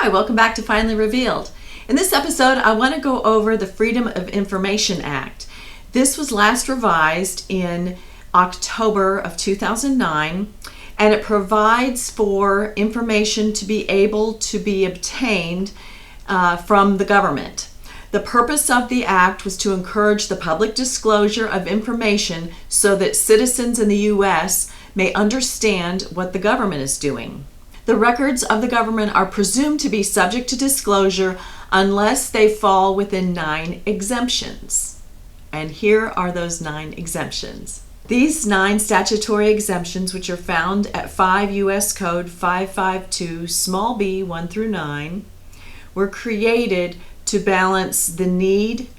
Hi, welcome back to Finally Revealed. In this episode, I want to go over the Freedom of Information Act. This was last revised in October of 2009, and it provides for information to be able to be obtained from the government. The purpose of the act was to encourage the public disclosure of information so that citizens in the U.S. may understand what the government is doing. The records of the government are presumed to be subject to disclosure unless they fall within 9 exemptions. And here are those 9 exemptions. These 9 statutory exemptions, which are found at 5 U.S. Code 552 small b 1 through 9, were created to balance the need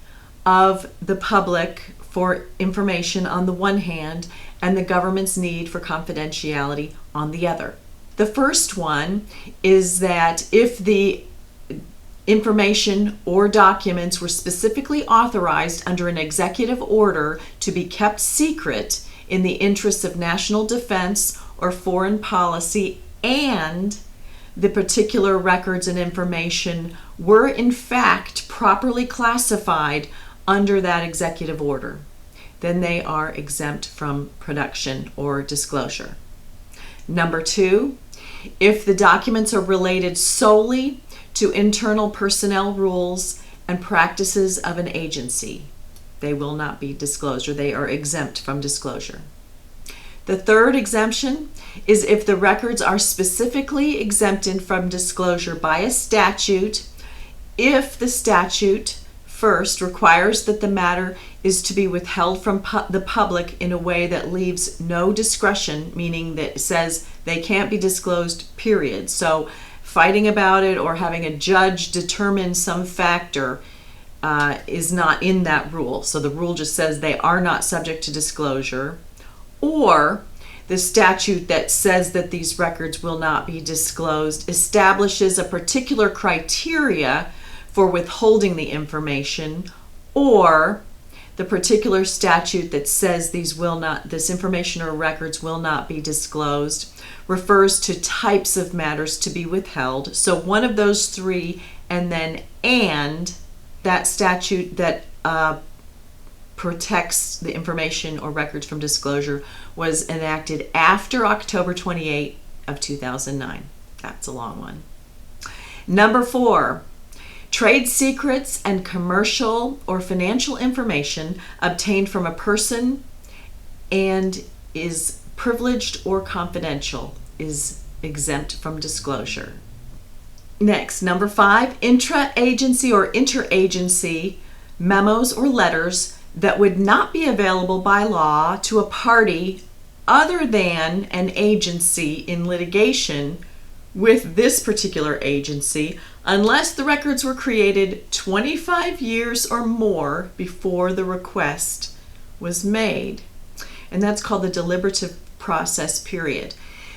of the public for information on the one hand and the government's need for confidentiality on the other. The first one is that if the information or documents were specifically authorized under an executive order to be kept secret in the interests of national defense or foreign policy, and the particular records and information were in fact properly classified under that executive order, then they are exempt from production or disclosure. Number 2, if the documents are related solely to internal personnel rules and practices of an agency, they will not be disclosed, or they are exempt from disclosure. The third exemption is if the records are specifically exempted from disclosure by a statute, if the statute first requires that the matter is to be withheld from the public in a way that leaves no discretion, meaning that it says they can't be disclosed, period. So fighting about it or having a judge determine some factor is not in that rule. So the rule just says they are not subject to disclosure. Or the statute that says that these records will not be disclosed establishes a particular criteria for withholding the information, or the particular statute that says this information or records will not be disclosed refers to types of matters to be withheld. So one of those 3, and then that statute that protects the information or records from disclosure was enacted after October 28 of 2009. That's a long one. Number 4, trade secrets and commercial or financial information obtained from a person and is privileged or confidential is exempt from disclosure. Next, number 5, intra-agency or interagency memos or letters that would not be available by law to a party other than an agency in litigation with this particular agency, unless the records were created 25 years or more before the request was made. And that's called the deliberative process period.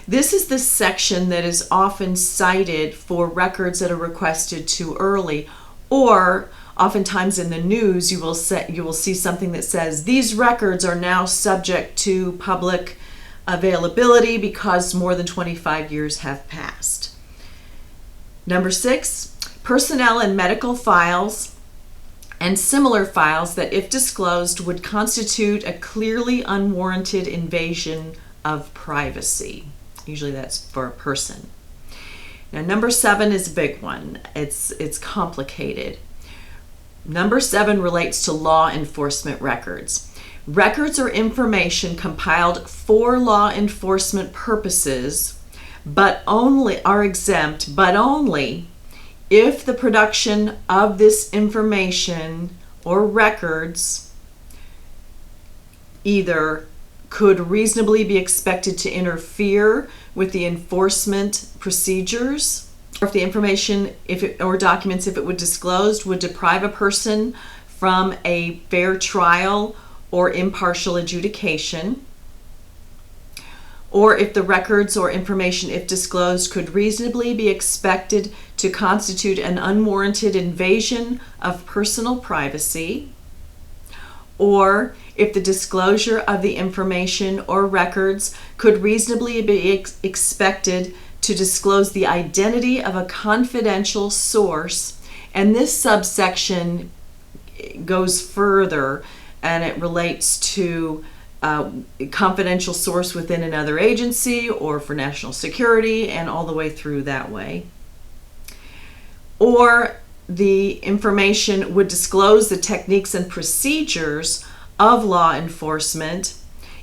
This is the section that is often cited for records that are requested too early, or oftentimes in the news you will see something that says these records are now subject to public availability because more than 25 years have passed. Number 6, personnel and medical files and similar files that, if disclosed, would constitute a clearly unwarranted invasion of privacy. Usually that's for a person. Now, number 7 is a big one. It's complicated. Number 7 relates to law enforcement records. Records or information compiled for law enforcement purposes, but only are exempt, but only if the production of this information or records either could reasonably be expected to interfere with the enforcement procedures, or if the information or documents, if it would disclosed, would deprive a person from a fair trial or impartial adjudication, or if the records or information, if disclosed, could reasonably be expected to constitute an unwarranted invasion of personal privacy, or if the disclosure of the information or records could reasonably be expected to disclose the identity of a confidential source, and this subsection goes further and it relates to confidential source within another agency or for national security and all the way through that way. Or the information would disclose the techniques and procedures of law enforcement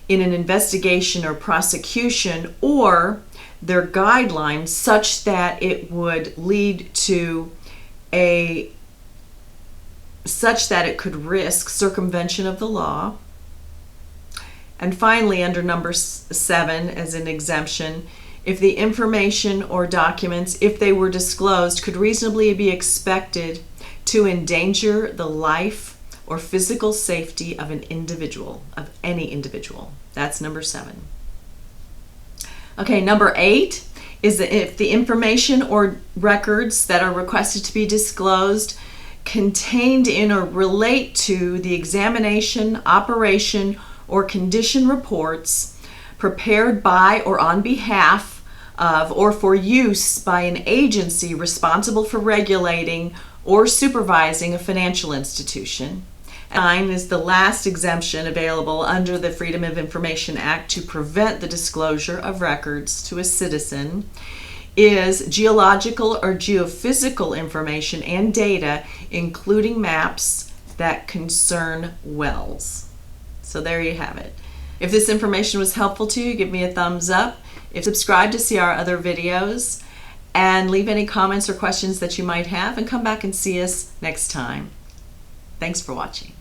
in an investigation or prosecution, or their guidelines, such that it would lead to such that it could risk circumvention of the law. And finally, under number 7, as an exemption, if the information or documents, if they were disclosed, could reasonably be expected to endanger the life or physical safety of an individual, of any individual. That's number 7. Okay, number 8 is that if the information or records that are requested to be disclosed contained in or relate to the examination, operation, or condition reports prepared by or on behalf of or for use by an agency responsible for regulating or supervising a financial institution. 9 is the last exemption available under the Freedom of Information Act to prevent the disclosure of records to a citizen, is geological or geophysical information and data, including maps that concern wells. So there you have it. If this information was helpful to you, give me a thumbs up. Subscribe to see our other videos, and leave any comments or questions that you might have, and come back and see us next time. Thanks for watching.